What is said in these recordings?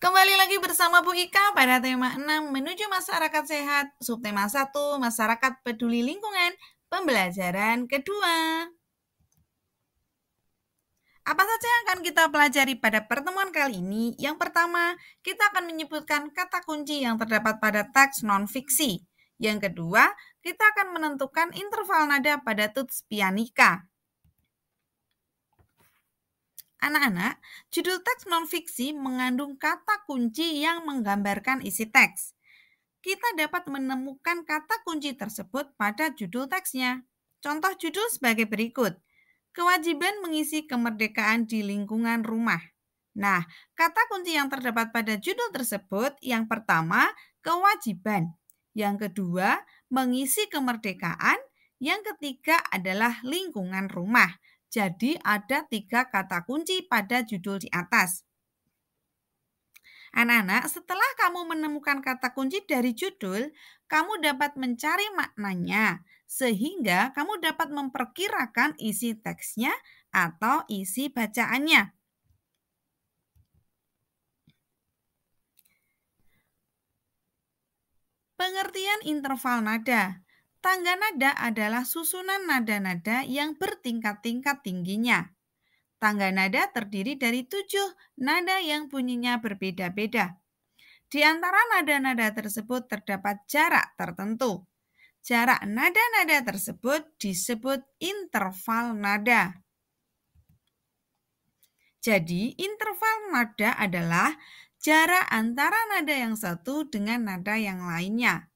Kembali lagi bersama Bu Ika pada tema 6 menuju masyarakat sehat, subtema 1 masyarakat peduli lingkungan, pembelajaran kedua. Apa saja yang akan kita pelajari pada pertemuan kali ini? Yang pertama, kita akan menyebutkan kata kunci yang terdapat pada teks non-fiksi. Yang kedua, kita akan menentukan interval nada pada tuts pianika. Anak-anak, judul teks non-fiksi mengandung kata kunci yang menggambarkan isi teks. Kita dapat menemukan kata kunci tersebut pada judul teksnya. Contoh judul sebagai berikut. Kewajiban mengisi kemerdekaan di lingkungan rumah. Nah, kata kunci yang terdapat pada judul tersebut yang pertama, kewajiban. Yang kedua, mengisi kemerdekaan. Yang ketiga adalah lingkungan rumah. Jadi ada 3 kata kunci pada judul di atas. Anak-anak, setelah kamu menemukan kata kunci dari judul, kamu dapat mencari maknanya, sehingga kamu dapat memperkirakan isi teksnya atau isi bacaannya. Pengertian interval nada. Tangga nada adalah susunan nada-nada yang bertingkat-tingkat tingginya. Tangga nada terdiri dari 7 nada yang bunyinya berbeda-beda. Di antara nada-nada tersebut terdapat jarak tertentu. Jarak nada-nada tersebut disebut interval nada. Jadi, interval nada adalah jarak antara nada yang satu dengan nada yang lainnya.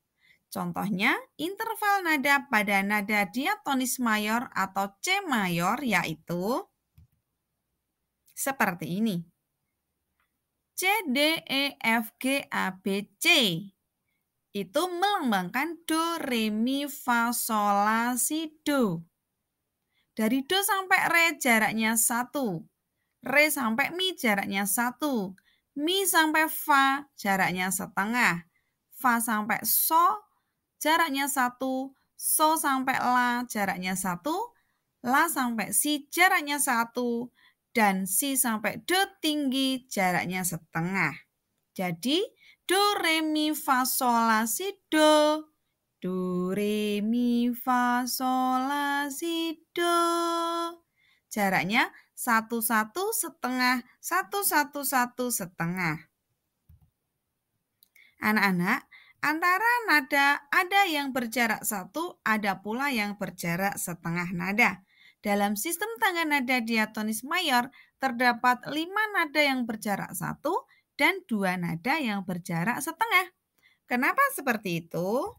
Contohnya, interval nada pada nada diatonis mayor atau C mayor yaitu seperti ini. C, D, E, F, G, A, B, C. Itu melambangkan do, re, mi, fa, sol, la, si, do. Dari do sampai re jaraknya 1. Re sampai mi jaraknya 1. Mi sampai fa jaraknya setengah. Fa sampai so jaraknya 1. So sampai la jaraknya 1. La sampai si jaraknya 1. Dan si sampai do tinggi jaraknya setengah. Jadi do, re, mi, fa, sol, la, si, do. Do, re, mi, fa, sol, la, si, do. Jaraknya 1, 1 setengah, 1, 1, 1 setengah. Anak-anak, antara nada ada yang berjarak 1, ada pula yang berjarak setengah nada. Dalam sistem tangga nada diatonis mayor, terdapat 5 nada yang berjarak 1 dan 2 nada yang berjarak setengah. Kenapa seperti itu?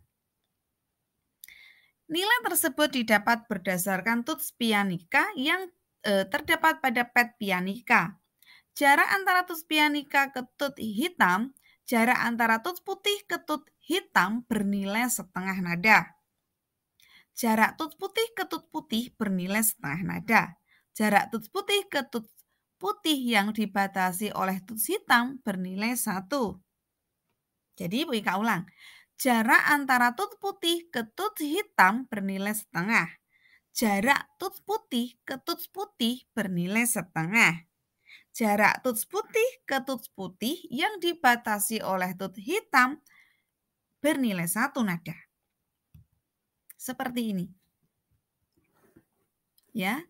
Nilai tersebut didapat berdasarkan tuts pianika yang terdapat pada pet pianika. Jarak antara tuts pianika ke tut hitam, jarak antara tuts putih ke tut hitam bernilai setengah nada. Jarak tuts putih ke tut putih bernilai setengah nada. Jarak tuts putih ke tut putih yang dibatasi oleh tuts hitam bernilai 1. Jadi Bu Ika ulang. Jarak antara tut putih ke tut hitam bernilai setengah. Jarak tut putih ke tut putih bernilai setengah. Jarak tuts putih ke tuts putih yang dibatasi oleh tut hitam bernilai 1 nada. Seperti ini. Ya.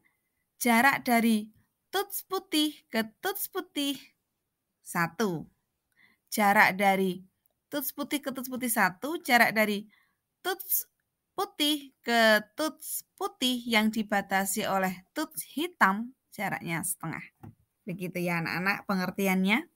Jarak dari tuts putih ke tuts putih 1. Jarak dari tuts putih ke tuts putih 1, jarak dari tuts putih ke tuts putih yang dibatasi oleh tuts hitam jaraknya setengah. Begitu ya anak-anak pengertiannya.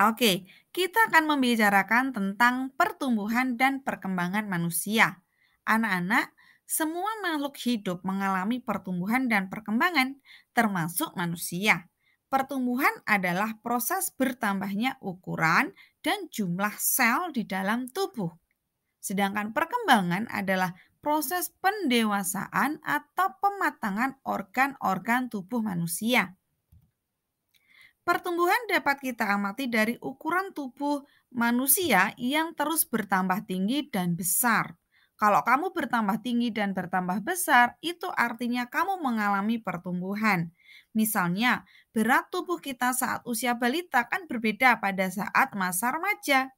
Oke, kita akan membicarakan tentang pertumbuhan dan perkembangan manusia. Anak-anak, semua makhluk hidup mengalami pertumbuhan dan perkembangan, termasuk manusia. Pertumbuhan adalah proses bertambahnya ukuran dan jumlah sel di dalam tubuh. Sedangkan perkembangan adalah proses pendewasaan atau pematangan organ-organ tubuh manusia. Pertumbuhan dapat kita amati dari ukuran tubuh manusia yang terus bertambah tinggi dan besar. Kalau kamu bertambah tinggi dan bertambah besar, itu artinya kamu mengalami pertumbuhan. Misalnya, berat tubuh kita saat usia balita kan berbeda pada saat masa remaja.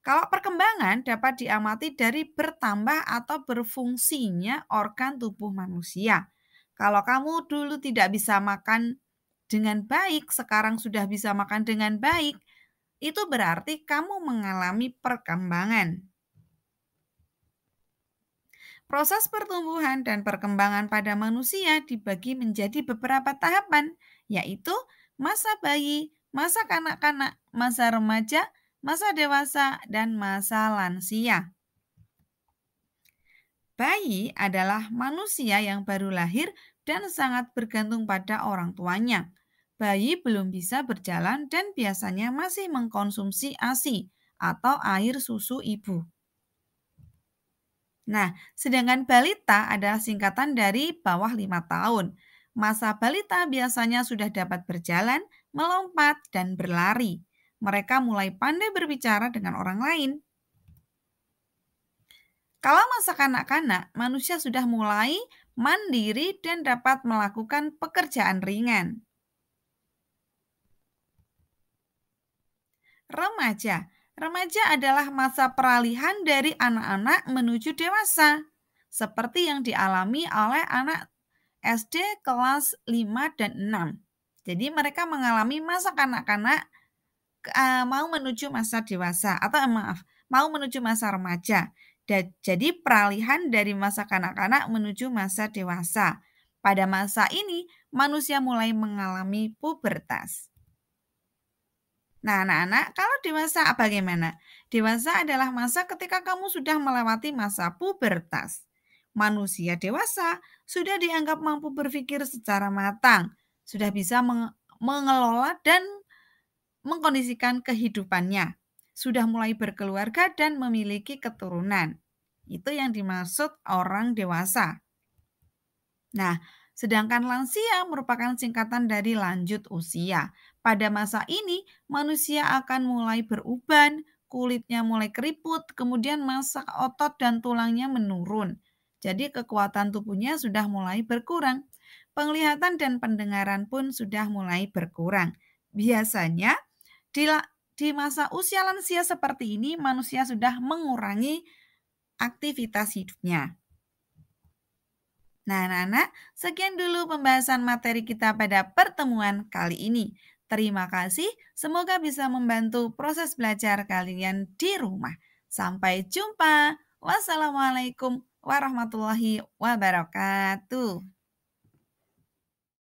Kalau perkembangan dapat diamati dari bertambah atau berfungsinya organ tubuh manusia. Kalau kamu dulu tidak bisa makan dengan baik, sekarang sudah bisa makan dengan baik, itu berarti kamu mengalami perkembangan. Proses pertumbuhan dan perkembangan pada manusia dibagi menjadi beberapa tahapan, yaitu masa bayi, masa kanak-kanak, masa remaja, masa dewasa, dan masa lansia. Bayi adalah manusia yang baru lahir dan sangat bergantung pada orang tuanya. Bayi belum bisa berjalan dan biasanya masih mengkonsumsi ASI atau air susu ibu. Nah, sedangkan balita adalah singkatan dari bawah 5 tahun. Masa balita biasanya sudah dapat berjalan, melompat, dan berlari. Mereka mulai pandai berbicara dengan orang lain. Kalau masa kanak-kanak, manusia sudah mulai mandiri dan dapat melakukan pekerjaan ringan. Remaja. Remaja adalah masa peralihan dari anak-anak menuju dewasa, seperti yang dialami oleh anak SD kelas 5 dan 6. Jadi mereka mengalami masa kanak-kanak mau menuju masa dewasa atau maaf, mau menuju masa remaja. Jadi peralihan dari masa kanak-kanak menuju masa dewasa. Pada masa ini manusia mulai mengalami pubertas. Nah, anak-anak, kalau dewasa bagaimana? Dewasa adalah masa ketika kamu sudah melewati masa pubertas. Manusia dewasa sudah dianggap mampu berpikir secara matang, sudah bisa mengelola dan mengkondisikan kehidupannya, sudah mulai berkeluarga dan memiliki keturunan. Itu yang dimaksud orang dewasa. Nah, sedangkan lansia merupakan singkatan dari lanjut usia. Pada masa ini, manusia akan mulai beruban, kulitnya mulai keriput, kemudian massa otot dan tulangnya menurun. Jadi kekuatan tubuhnya sudah mulai berkurang. Penglihatan dan pendengaran pun sudah mulai berkurang. Biasanya di, di masa usia lansia seperti ini, manusia sudah mengurangi aktivitas hidupnya. Nah, anak-anak, sekian dulu pembahasan materi kita pada pertemuan kali ini. Terima kasih, semoga bisa membantu proses belajar kalian di rumah. Sampai jumpa. Wassalamualaikum warahmatullahi wabarakatuh.